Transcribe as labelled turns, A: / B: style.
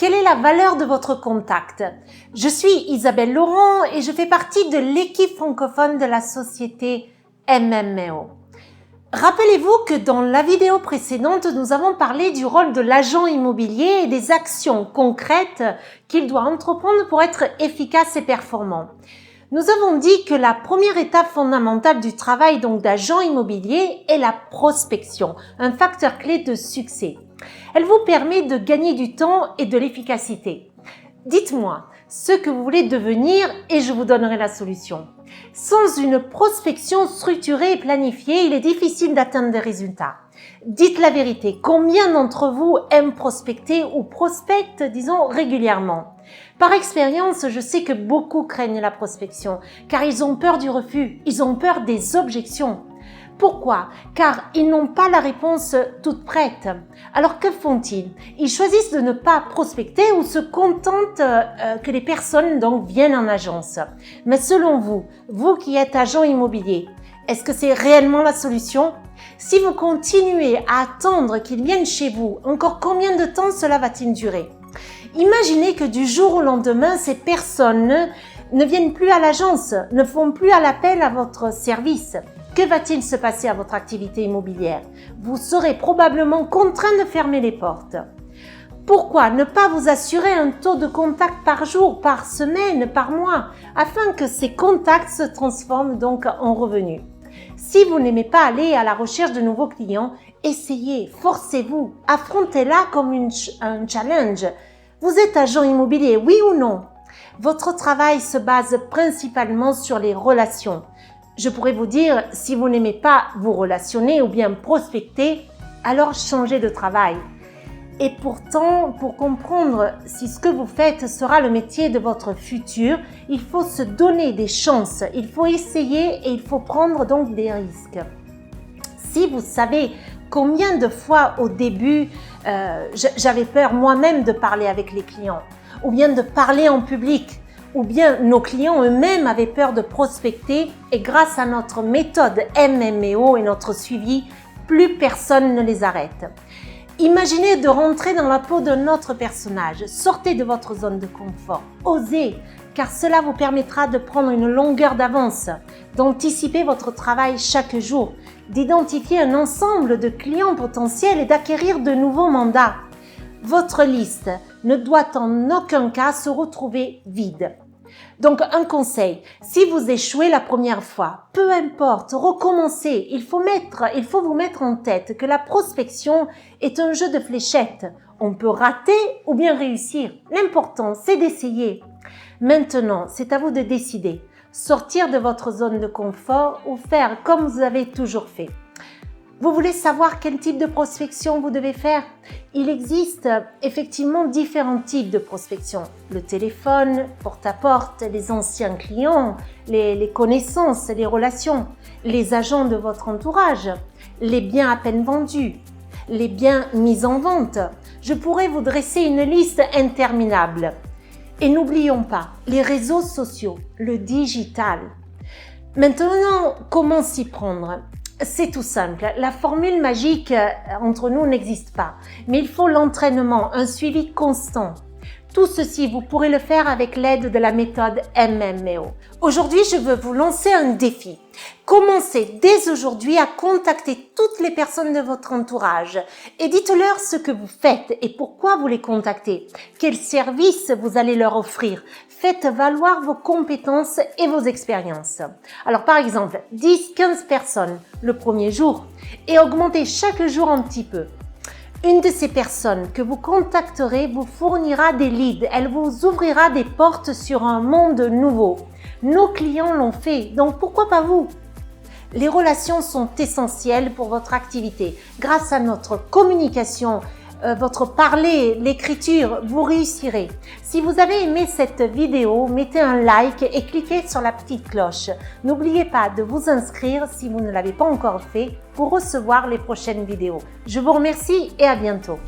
A: Quelle est la valeur de votre contact? Je suis Isabelle Laurent et je fais partie de l'équipe francophone de la société MMO. Rappelez-vous que dans la vidéo précédente, nous avons parlé du rôle de l'agent immobilier et des actions concrètes qu'il doit entreprendre pour être efficace et performant. Nous avons dit que la première étape fondamentale du travail d'agent immobilier est la prospection, un facteur clé de succès. Elle vous permet de gagner du temps et de l'efficacité. Dites-moi ce que vous voulez devenir et je vous donnerai la solution. Sans une prospection structurée et planifiée, il est difficile d'atteindre des résultats. Dites la vérité, combien d'entre vous aiment prospecter ou prospectent, disons, régulièrement? Par expérience, je sais que beaucoup craignent la prospection, car ils ont peur du refus, ils ont peur des objections. Pourquoi? Car ils n'ont pas la réponse toute prête. Alors que font-ils? Ils choisissent de ne pas prospecter ou se contentent que les personnes viennent en agence. Mais selon vous, vous qui êtes agent immobilier, est-ce que c'est réellement la solution? Si vous continuez à attendre qu'ils viennent chez vous, encore combien de temps cela va-t-il durer? Imaginez que du jour au lendemain, ces personnes ne viennent plus à l'agence, ne font plus l'appel à votre service. Que va-t-il se passer à votre activité immobilière? Vous serez probablement contraint de fermer les portes. Pourquoi ne pas vous assurer un taux de contact par jour, par semaine, par mois, afin que ces contacts se transforment en revenus? Si vous n'aimez pas aller à la recherche de nouveaux clients, essayez, forcez-vous, affrontez-la comme un challenge. Vous êtes agent immobilier, oui ou non? Votre travail se base principalement sur les relations. Je pourrais vous dire, si vous n'aimez pas vous relationner ou bien prospecter, alors changez de travail. Et pourtant, pour comprendre si ce que vous faites sera le métier de votre futur, il faut se donner des chances, il faut essayer et il faut prendre des risques. Si vous savez combien de fois au début, j'avais peur moi-même de parler avec les clients, ou bien de parler en public, ou bien nos clients eux-mêmes avaient peur de prospecter et grâce à notre méthode MMO et notre suivi, plus personne ne les arrête. Imaginez de rentrer dans la peau d'un autre personnage. Sortez de votre zone de confort. Osez, car cela vous permettra de prendre une longueur d'avance, d'anticiper votre travail chaque jour, d'identifier un ensemble de clients potentiels et d'acquérir de nouveaux mandats. Votre liste ne doit en aucun cas se retrouver vide. Donc un conseil, si vous échouez la première fois, peu importe, recommencez. Il faut vous mettre en tête que la prospection est un jeu de fléchettes. On peut rater ou bien réussir. L'important, c'est d'essayer. Maintenant, c'est à vous de décider. Sortir de votre zone de confort ou faire comme vous avez toujours fait. Vous voulez savoir quel type de prospection vous devez faire? Il existe effectivement différents types de prospection. Le téléphone, porte-à-porte, les anciens clients, les connaissances, les relations, les agents de votre entourage, les biens à peine vendus, les biens mis en vente. Je pourrais vous dresser une liste interminable. Et n'oublions pas, les réseaux sociaux, le digital. Maintenant, comment s'y prendre? C'est tout simple. La formule magique entre nous n'existe pas. Mais il faut l'entraînement, un suivi constant. Tout ceci, vous pourrez le faire avec l'aide de la méthode MMO. Aujourd'hui, je veux vous lancer un défi. Commencez dès aujourd'hui à contacter toutes les personnes de votre entourage et dites-leur ce que vous faites et pourquoi vous les contactez. Quels services vous allez leur offrir. Faites valoir vos compétences et vos expériences. Alors par exemple, 10-15 personnes le premier jour et augmentez chaque jour un petit peu. Une de ces personnes que vous contacterez vous fournira des leads, elle vous ouvrira des portes sur un monde nouveau. Nos clients l'ont fait, donc pourquoi pas vous? Les relations sont essentielles pour votre activité. Grâce à notre communication, votre parler, l'écriture, vous réussirez. Si vous avez aimé cette vidéo, mettez un like et cliquez sur la petite cloche. N'oubliez pas de vous inscrire si vous ne l'avez pas encore fait pour recevoir les prochaines vidéos. Je vous remercie et à bientôt.